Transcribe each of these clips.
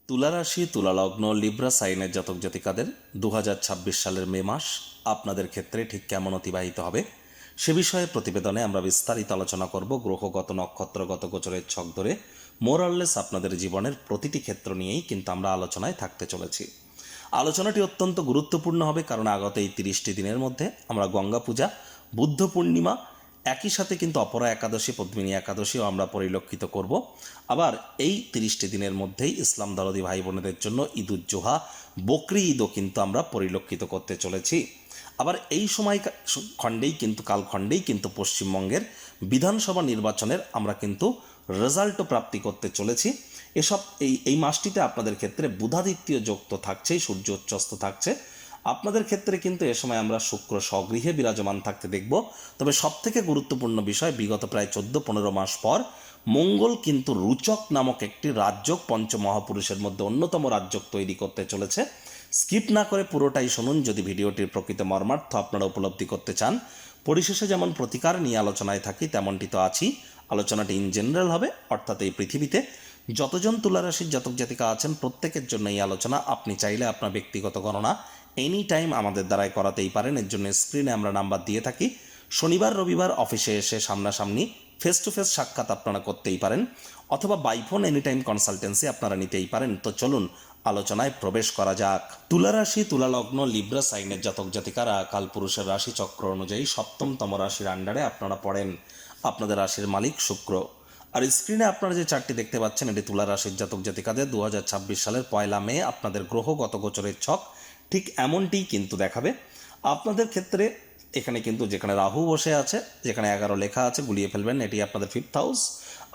তুলা রাশি, তুলা লগ্ন, লিব্রা সাইনের জাতক জাতিকাদের 2026 সালের মে মাস আপনাদের ক্ষেত্রে ঠিক কেমন অতিবাহিত হবে সে বিষয়ে প্রতিবেদনে আমরা বিস্তারিত আলোচনা করব। গ্রহগত, নক্ষত্রগত গোচরের ছক ধরে মোরাললেস আপনাদের জীবনের প্রতিটি ক্ষেত্র নিয়েই কিন্তু আমরা আলোচনায় থাকতে চলেছি। আলোচনাটি অত্যন্ত গুরুত্বপূর্ণ হবে, কারণ আগত এই 30টি দিনের মধ্যে আমরা গঙ্গা পূজা, বুদ্ধ পূর্ণিমা, একই সাথে কিন্তু অপরা একাদশী, পদ্মিনী একাদশীও আমরা পরিলক্ষিত করব। আবার এই 30টি দিনের মধ্যেই ইসলাম দরদি ভাই বোনেদের জন্য ঈদুজ্জোহা, বকরি ঈদও কিন্তু আমরা পরিলক্ষিত করতে চলেছি। আবার এই সময় কালখণ্ডেই কিন্তু পশ্চিমবঙ্গের বিধানসভা নির্বাচনের আমরা কিন্তু রেজাল্টও প্রাপ্তি করতে চলেছি। এই মাসটিতে আপনাদের ক্ষেত্রে বুধাদিত্য যোগ তো থাকছেই, সূর্য উচ্চস্ত থাকছে। আপনাদের ক্ষেত্রে কিন্তু এ সময় আমরা শুক্র স্বগৃহে বিরাজমান থাকতে দেখব। তবে সবথেকে গুরুত্বপূর্ণ বিষয়, বিগত প্রায় 14-15 মাস পর মঙ্গল কিন্তু রুচক নামক একটি রাজযোগ, পঞ্চমহাপুরুষের মধ্যে অন্যতম রাজযোগ তৈরি করতে চলেছে। স্কিপ না করে পুরোটাই শুনুন যদি ভিডিওটির প্রকৃত মর্মার্থ আপনারা উপলব্ধি করতে চান। পরিশেষে যেমন প্রতিকার নিয়ে আলোচনায় থাকি, তেমনটি তো আছি। আলোচনাটি ইন জেনারেল হবে, অর্থাৎ এই পৃথিবীতে যতজন তুলারাশির জাতক জাতিকা আছেন প্রত্যেকের জন্য এই আলোচনা। আপনি চাইলে আপনার ব্যক্তিগত গণনা এনি টাইম আমাদের দ্বারাই করাতেই পারেন। এর জন্য স্ক্রিনে আমরা নাম্বার দিয়ে থাকি। শনিবার রবিবার অফিসে এসে সামনাসামনি ফেস টু ফেস সাক্ষাৎ আপনারা করতেই পারেন, অথবা বাইফোন এনি টাইম কনসালটেন্সি আপনারা নিতেই পারেন। তো চলুন আলোচনায় প্রবেশ করা যাক। তুলা রাশি, তুলা লগ্ন, লিব্রা সাইনের জাতক জাতিকারা কালপুরুষের রাশি চক্র অনুযায়ী সপ্তমতম রাশির আন্ডারে আপনারা পড়েন। আপনাদের রাশির মালিক শুক্র। আর স্ক্রিনে আপনারা যে চারটি দেখতে পাচ্ছেন, এটি তুলা রাশির জাতক জাতিকাদের 2026 সালের 1 মে আপনাদের গ্রহগত গোচরের ছক ঠিক এমনটিই কিন্তু দেখাবে। আপনাদের ক্ষেত্রে এখানে কিন্তু যেখানে রাহু বসে আছে, যেখানে 11 লেখা আছে গুলিয়ে ফেলবেন, এটি আপনাদের 5th হাউস।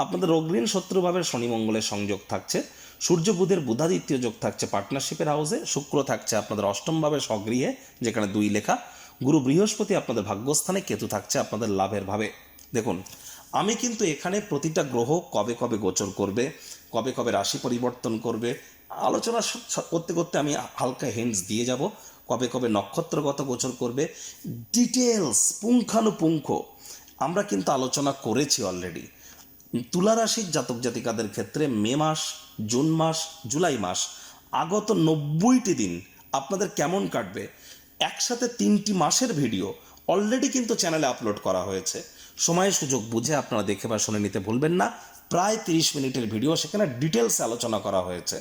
আপনাদের অগ্রীণ শত্রুভাবের শনি মঙ্গলের সংযোগ থাকছে। সূর্য বুধের বুধাদিত্য যোগ থাকছে পার্টনারশিপের হাউসে। শুক্র থাকছে আপনাদের অষ্টমভাবে স্বগৃহে, যেখানে 2 লেখা। গুরু বৃহস্পতি আপনাদের ভাগ্যস্থানে, কেতু থাকছে আপনাদের লাভের ভাবে। দেখুন, আমি কিন্তু এখানে প্রতিটা গ্রহ কবে কবে গোচর করবে, কবে কবে রাশি পরিবর্তন করবে, আলোচনা করতে করতে আমি হালকা হিন্টস দিয়ে যাব। কবে কবে নক্ষত্রগত গোচর করবে, ডিটেলস পুঙ্খানুপুঙ্খ আমরা কিন্তু আলোচনা করেছি অলরেডি। তুলা রাশির জাতক জাতিকাদের ক্ষেত্রে মে মাস, জুন মাস, জুলাই মাস, আগত 90টি দিন আপনাদের কেমন কাটবে, একসাথে 3টি মাসের ভিডিও অলরেডি কিন্তু চ্যানেলে আপলোড করা হয়েছে। সময় সুযোগ বুঝে আপনারা দেখে বা শুনে নিতে ভুলবেন না। প্রায় 30 মিনিটের ভিডিও, সেখানে ডিটেলসে আলোচনা করা হয়েছে।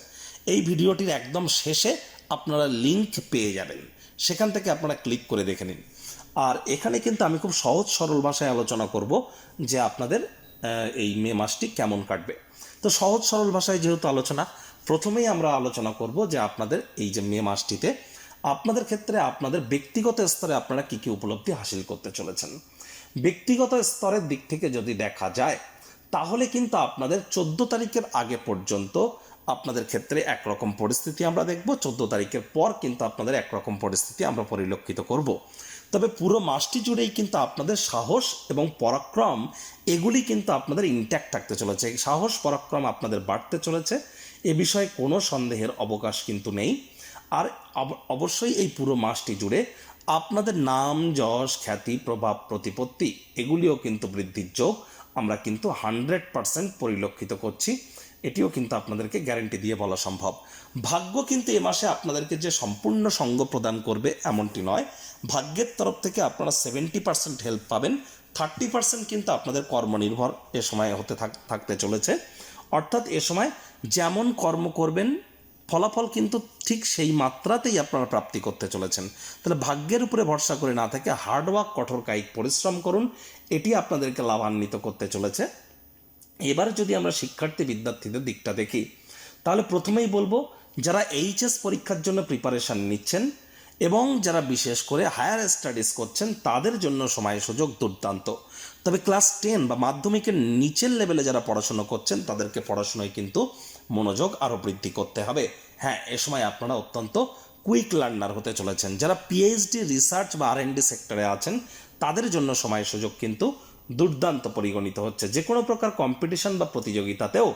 এই ভিডিওটির একদম শেষে আপনারা লিংক পেয়ে যাবেন, সেখান থেকে আপনারা ক্লিক করে দেখে নিন। আর এখানে কিন্তু আমি খুব সহজ সরল ভাষায় আলোচনা করব যে আপনাদের এই মে মাসটি কেমন কাটবে। তো সহজ সরল ভাষায় যেহেতু আলোচনা, প্রথমেই আমরা আলোচনা করব যে আপনাদের এই যে মে মাসটিতে আপনাদের ক্ষেত্রে আপনাদের ব্যক্তিগত স্তরে আপনারা কী কী উপলব্ধি হাসিল করতে চলেছেন। ব্যক্তিগত স্তরের দিক থেকে যদি দেখা যায়, তাহলে কিন্তু আপনাদের 14 তারিখের আগে পর্যন্ত আপনাদের ক্ষেত্রে একরকম পরিস্থিতি আমরা দেখব। 14 তারিখের পর কিন্তু আপনাদের একরকম পরিস্থিতি আমরা পরিলক্ষিত করব। তবে পুরো মাসটি জুড়েই কিন্তু আপনাদের সাহস এবং পরাক্রম এগুলি কিন্তু আপনাদের ইনট্যাক্ট থাকতে চলেছে। সাহস পরাক্রম আপনাদের বাড়তে চলেছে, এ বিষয়ে কোনো সন্দেহের অবকাশ কিন্তু নেই। আর অবশ্যই এই পুরো মাসটি জুড়ে আপনাদের নাম, যশ, খ্যাতি, প্রভাব, প্রতিপত্তি এগুলিও কিন্তু বৃদ্ধির যোগ আমরা কিন্তু 100% পরিলক্ষিত করছি। এটিও কিন্তু আপনাদেরকে গ্যারেন্টি দিয়ে বলা সম্ভব। ভাগ্য কিন্তু এ মাসে আপনাদেরকে যে সম্পূর্ণ সঙ্গ প্রদান করবে এমনটি নয়। ভাগ্যের তরফ থেকে আপনারা 70% হেল্প পাবেন, 30% কিন্তু আপনাদের কর্মনির্ভর এ সময় থাকতে চলেছে। অর্থাৎ এ সময় যেমন কর্ম করবেন ফলাফল কিন্তু ঠিক সেই মাত্রাতেই আপনারা প্রাপ্তি করতে চলেছেন। তাহলে ভাগ্যের উপরে ভরসা করে না থেকে হার্ডওয়ার্ক, কঠোর কায়িক পরিশ্রম করুন, এটি আপনাদেরকে লাভান্বিত করতে চলেছে। এবার যদি আমরা শিক্ষার্থী বিদ্যার্থীদের দিকটা দেখি, তাহলে প্রথমেই বলবো যারা এইচএস পরীক্ষার জন্য প্রিপারেশান নিচ্ছেন এবং যারা বিশেষ করে হায়ার স্টাডিজ করছেন, তাদের জন্য সময় সুযোগ দুর্দান্ত। তবে ক্লাস 10 বা মাধ্যমিকের নিচের লেভেলে যারা পড়াশুনো করছেন, তাদেরকে পড়াশোনায় কিন্তু মনোযোগ আরও বৃদ্ধি করতে হবে। হ্যাঁ, এ সময় আপনারা অত্যন্ত কুইক লার্নার হতে চলেছেন। যারা পিএইচডি, রিসার্চ বা আর&ডি সেক্টরে আছেন, তাদের জন্য সময় সুযোগ কিন্তু দুর্দান্ত পরিগণিত হচ্ছে। যে কোনো প্রকার কম্পিটিশন বা প্রতিযোগিতাতেও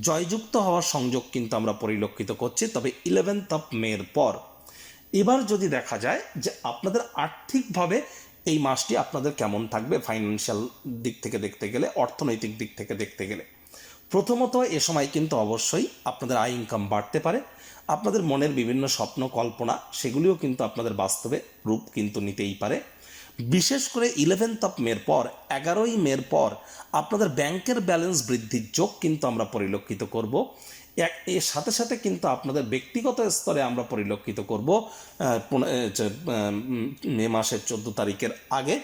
জয়যুক্ত হওয়ার সংযোগ কিন্তু আমরা পরিলক্ষিত করছি, তবে 11 মের পর। এবার যদি দেখা যায় যে আপনাদের আর্থিকভাবে এই মাসটি আপনাদের কেমন থাকবে, ফাইন্যান্সিয়াল দিক থেকে দেখতে গেলে, অর্থনৈতিক দিক থেকে দেখতে গেলে, প্রথমত এ সময় কিন্তু অবশ্যই আপনাদের আয় ইনকাম বাড়তে পারে, আপনাদের মনের বিভিন্ন স্বপ্ন কল্পনা সেগুলিও কিন্তু আপনাদের বাস্তবে রূপ কিন্তু নিতেই পারে। বিশেষ করে 11 মের পর 11 মের পর আপনাদের ব্যাংকের ব্যালেন্স বৃদ্ধির যোগ কিন্তু আমরা পরিলক্ষিত করব। এর সাথে সাথে কিন্তু আপনাদের ব্যক্তিগত স্তরে আমরা পরিলক্ষিত করব মে মাসের 14 তারিখের আগে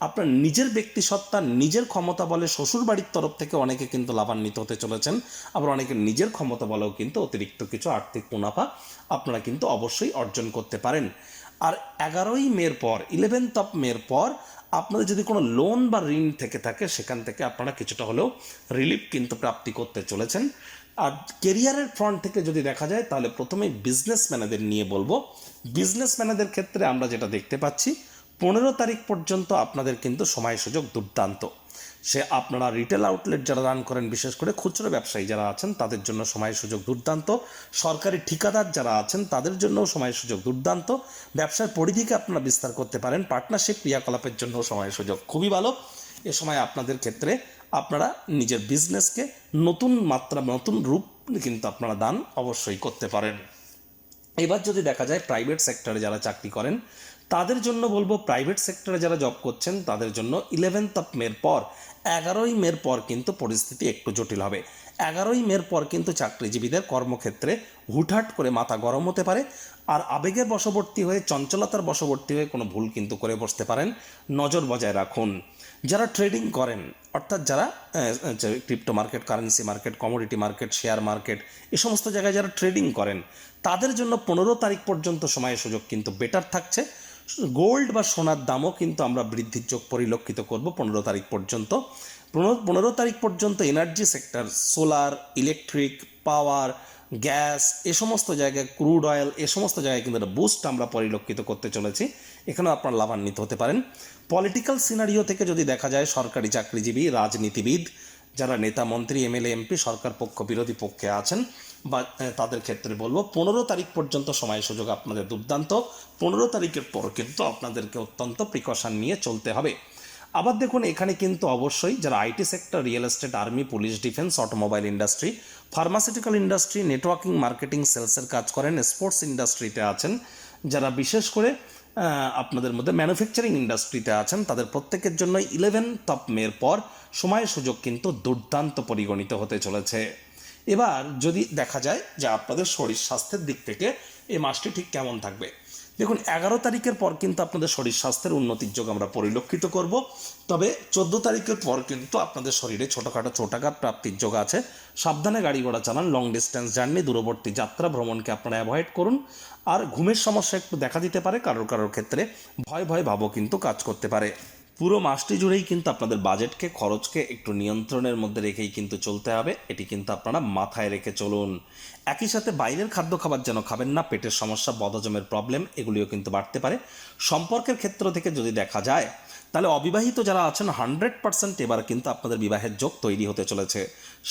আপনার নিজের ব্যক্তিসত্তা নিজের ক্ষমতা বলে শ্বশুর বাড়ির তরফ থেকে অনেকে কিন্তু লাভান্বিত হতে চলেছেন, আবার অনেকের নিজের ক্ষমতা বলেও কিন্তু অতিরিক্ত কিছু আর্থিক মুনাফা আপনারা কিন্তু অবশ্যই অর্জন করতে পারেন। আর 11 মের পর 11 মের পর আপনাদের যদি কোনো লোন বা ঋণ থেকে থাকে সেখান থেকে আপনারা কিছুটা হলেও রিলিফ কিন্তু প্রাপ্তি করতে চলেছেন। আর কেরিয়ারের ফ্রন্ট থেকে যদি দেখা যায় তাহলে প্রথমেই বিজনেসম্যানেদের নিয়ে বলবো। বিজনেসম্যানেদের ক্ষেত্রে আমরা যেটা দেখতে পাচ্ছি 15 তারিখ পর্যন্ত আপনাদের কিন্তু সময় সুযোগ দুর্দান্ত। সে আপনারা রিটেল আউটলেট যারা রান করেন, বিশেষ করে খুচরো ব্যবসায়ী যারা আছেন তাদের জন্য সময় সুযোগ দুর্দান্ত, সরকারি ঠিকাদার যারা আছেন তাদের জন্যও সময় সুযোগ দুর্দান্ত, ব্যবসার পরিধিকে আপনারা বিস্তার করতে পারেন, পার্টনারশিপ ক্রিয়াকলাপের জন্য সময় সুযোগ খুবই ভালো। এ সময় আপনাদের ক্ষেত্রে আপনারা নিজের বিজনেসকে নতুন মাত্রা নতুন রূপ কিন্তু আপনারা দান অবশ্যই করতে পারেন। এবার যদি দেখা যায় প্রাইভেট সেক্টরে যারা চাকরি করেন তাদের জন্য বলবো, প্রাইভেট সেক্টরে যারা জব করছেন তাদের জন্য 11 মের পর 11 মের পর কিন্তু পরিস্থিতি একটু জটিল হবে। 11 মের পর কিন্তু চাকরিজীবীদের কর্মক্ষেত্রে হুটহাট করে মাথা গরম হতে পারে, আর আবেগের বশবর্তী হয়ে চঞ্চলতার বশবর্তী হয়ে কোনো ভুল কিন্তু করে বসতে পারেন, নজর বজায় রাখুন। যারা ট্রেডিং করেন অর্থাৎ যারা crypto market, currency market, commodity market, share market এই সমস্ত জায়গায় যারা ট্রেডিং করেন তাদের জন্য 15 তারিখ পর্যন্ত সময় সুযোগ কিন্তু বেটার থাকছে। গোল্ড বা সোনার দামও কিন্তু আমরা বৃদ্ধির যোগ পরিলক্ষিত করব 15 তারিখ পর্যন্ত। 15 তারিখ পর্যন্ত এনার্জি সেক্টর, সোলার, ইলেকট্রিক, পাওয়ার, গ্যাস এ সমস্ত জায়গায়, ক্রুড অয়েল এ সমস্ত জায়গায় কিন্তু একটা বুস্ট আমরা পরিলক্ষিত করতে চলেছি, এখানেও আপনারা লাভান্বিত হতে পারেন। পলিটিক্যাল সিনারিও থেকে যদি দেখা যায় সরকারি চাকরিজীবী, রাজনীতিবিদ যারা নেতা মন্ত্রী, এমএলএ, এমপি, সরকার পক্ষ বিরোধী পক্ষে আছেন বা তাদের ক্ষেত্রে বলবো 15 তারিখ পর্যন্ত সময় সুযোগ আপনাদের দুর্দান্ত। 15 তারিখের পর কিন্তু আপনাদেরকে অত্যন্ত প্রিকশন নিয়ে চলতে হবে। আবার দেখুন এখানে কিন্তু অবশ্যই যারা IT sector, real estate, army, police, defence, automobile industry, pharmaceutical industry, networking, marketing, সেলসের কাজ করেন, স্পোর্টস ইন্ডাস্ট্রিতে আছেন, যারা বিশেষ করে আপনাদের মধ্যে ম্যানুফ্যাকচারিং ইন্ডাস্ট্রিতে আছেন তাদের প্রত্যেকের জন্য 11 মের পর সময় সুযোগ কিন্তু দুর্দান্ত পরিগণিত হতে চলেছে। এবার যদি দেখা যায় যে আপনাদের শরীর স্বাস্থ্যের দিক থেকে এই মাসটি ঠিক কেমন থাকবে, দেখুন 11 তারিখের পর কিন্তু আপনাদের শরীর স্বাস্থ্যের উন্নতির যোগ আমরা পরিলক্ষিত করব। তবে 14 তারিখের পর কিন্তু আপনাদের শরীরে ছোটোখাটো চোটাঘাত প্রাপ্তির যোগ আছে। সাবধানে গাড়ি ঘোড়া চালান, লং ডিস্টেন্স জার্নি, দূরবর্তী যাত্রা ভ্রমণকে আপনারা অ্যাভয়েড করুন। আর ঘুমের সমস্যা একটু দেখা দিতে পারে, কারোর ক্ষেত্রে ভয় ভাবও কিন্তু কাজ করতে পারে। পুরো মাসটি জুড়েই কিন্তু আপনাদের বাজেটকে, খরচকে একটু নিয়ন্ত্রণের মধ্যে রেখেই কিন্তু চলতে হবে, এটি কিন্তু আপনারা মাথায় রেখে চলুন। একই সাথে বাইরের খাদ্য খাবার যেন খাবেন না, পেটের সমস্যা, বদহজমের প্রবলেম এগুলিও কিন্তু বাড়তে পারে। সম্পর্কের ক্ষেত্র থেকে যদি দেখা যায় তাহলে অবিবাহিত যারা আছেন 100% এবার কিন্তু আপনাদের বিবাহের যোগ তৈরি হতে চলেছে।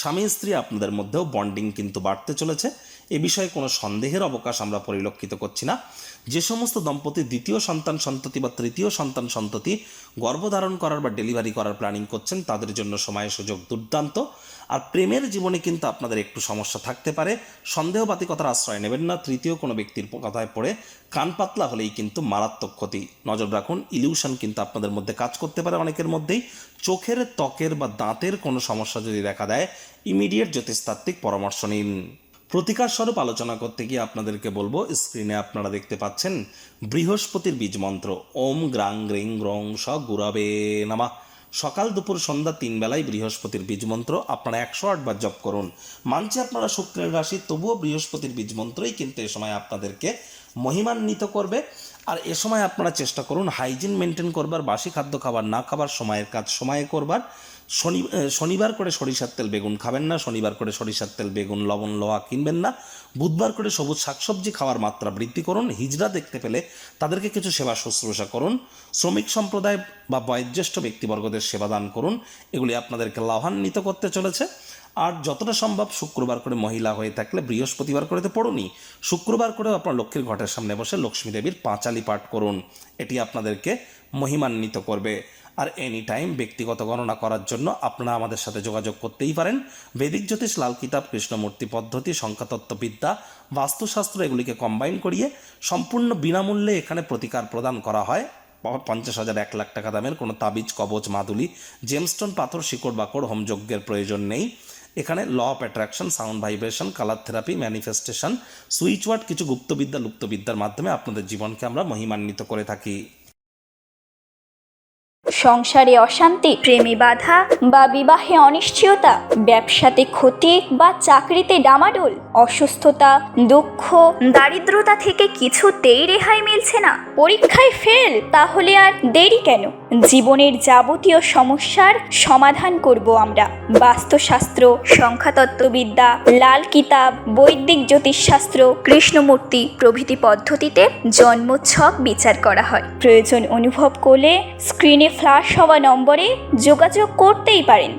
স্বামী স্ত্রী আপনাদের মধ্যেও বন্ডিং কিন্তু বাড়তে চলেছে, এ বিষয়ে কোনো সন্দেহের অবকাশ আমরা পরিলক্ষিত করছি না। যে সমস্ত দম্পতি দ্বিতীয় সন্তান সন্ততি বা তৃতীয় সন্তান সন্ততি গর্ভধারণ করার বা ডেলিভারি করার প্ল্যানিং করছেন তাদের জন্য সময় সুযোগ দুর্দান্ত। আর প্রেমের জীবনে কিন্তু আপনাদের একটু সমস্যা থাকতে পারে, সন্দেহবাতিকতার আশ্রয় নেবেন না, তৃতীয় কোনো ব্যক্তির কথায় পড়ে কান পাতলা হলেই কিন্তু মারাত্মক ক্ষতি, নজর রাখুন। ইলিউশন কিন্তু আপনাদের মধ্যে কাজ করতে পারে, অনেকের মধ্যেই চোখের, ত্বকের বা দাঁতের কোনো সমস্যা যদি দেখা দেয় ইমিডিয়েট জ্যোতিষতাত্ত্বিক পরামর্শ নিন। প্রতিকার স্বরূপ আলোচনা করতে গিয়ে আপনাদেরকে বলবো, স্ক্রিনে আপনারা দেখতে পাচ্ছেন বৃহস্পতির বীজ মন্ত্র ওম গ্রাং গ্রিং গ্রং স গুরবে নমঃ। সকাল দুপুর সন্ধ্যা 3 বেলায় বৃহস্পতির বীজ মন্ত্র আপনারা 108 বার জপ করুন। মানছে আপনারা শুক্রের রাশি, তবুও বৃহস্পতির বীজ মন্ত্রই কিন্তু এ সময় আপনাদেরকে মহিমান্বিত করবে। আর এ সময় আপনারা চেষ্টা করুন হাইজিন মেনটেন করবার, বাসি খাদ্য খাবার না খাবার, সময়ের কাজ সময়ে করবার। শনিবার করে সরিষার তেল বেগুন খাবেন না, শনিবার করে সরিষার তেল বেগুন লবণ লোহা কিনবেন না। বুধবার করে সবুজ শাকসবজি খাওয়ার মাত্রা বৃদ্ধি করুন। হিজড়া দেখতে পেলে তাদেরকে কিছু সেবা শুশ্রূষা করুন। শ্রমিক সম্প্রদায় বা বয়োজ্যেষ্ঠ ব্যক্তিবর্গদের সেবাদান করুন, এগুলি আপনাদেরকে লাভান্বিত করতে চলেছে। আর যতটা সম্ভব শুক্রবার করে মহিলা হয়ে থাকলে, বৃহস্পতিবার করে তো পড়ুনি, শুক্রবার করেও আপনার লক্ষ্মীর ঘটের সামনে বসে লক্ষ্মী দেবীর পাঁচালি পাঠ করুন, এটি আপনাদেরকে মহিমান্বিত করবে। আর এনি টাইম ব্যক্তিগত গণনা করার জন্য আপনারা আমাদের সাথে যোগাযোগ করতেই পারেন। বৈদিক জ্যোতিষ, লাল কিতাব, কৃষ্ণমূর্তি পদ্ধতি, সংখ্যাতত্ত্ববিদ্যা, বাস্তুশাস্ত্র এগুলিকে কম্বাইন করিয়ে সম্পূর্ণ বিনামূল্যে এখানে প্রতিকার প্রদান করা হয়। 50,000 1 লাখ টাকা দামের কোনো তাবিজ, কবচ, মাদুলি, জেমস্টোন, পাথর, শিকড় বাকড়, হোমযজ্ঞের প্রয়োজন নেই। এখানে law of attraction, sound vibration, colour therapy, manifestation, switch word, কিছু গুপ্তবিদ্যা, লুপ্তবিদ্যার মাধ্যমে আপনাদের জীবনকে আমরা মহিমান্বিত করে থাকি। সংসারে অশান্তি, প্রেমে বাধা বা বিবাহে অনিশ্চয়তা, ব্যবসাতে ক্ষতি বা চাকরিতে ডামাডোল, অসুস্থতা, দুঃখ, দারিদ্রতা থেকে কিছুতেই রেহাই মিলছে না, পরীক্ষায় ফেল, তাহলে আর দেরি কেন? জীবনের যাবতীয় সমস্যার সমাধান করব আমরা। বাস্তুশাস্ত্র, সংখ্যাতত্ত্ববিদ্যা, লাল কিতাব, বৈদিক জ্যোতিষশাস্ত্র, কৃষ্ণমূর্তি প্রভৃতি পদ্ধতিতে জন্মছক বিচার করা হয়। প্রয়োজন অনুভব করলে স্ক্রিনে ফ্ল্যাশ হওয়া নম্বরে যোগাযোগ করতেই পারেন।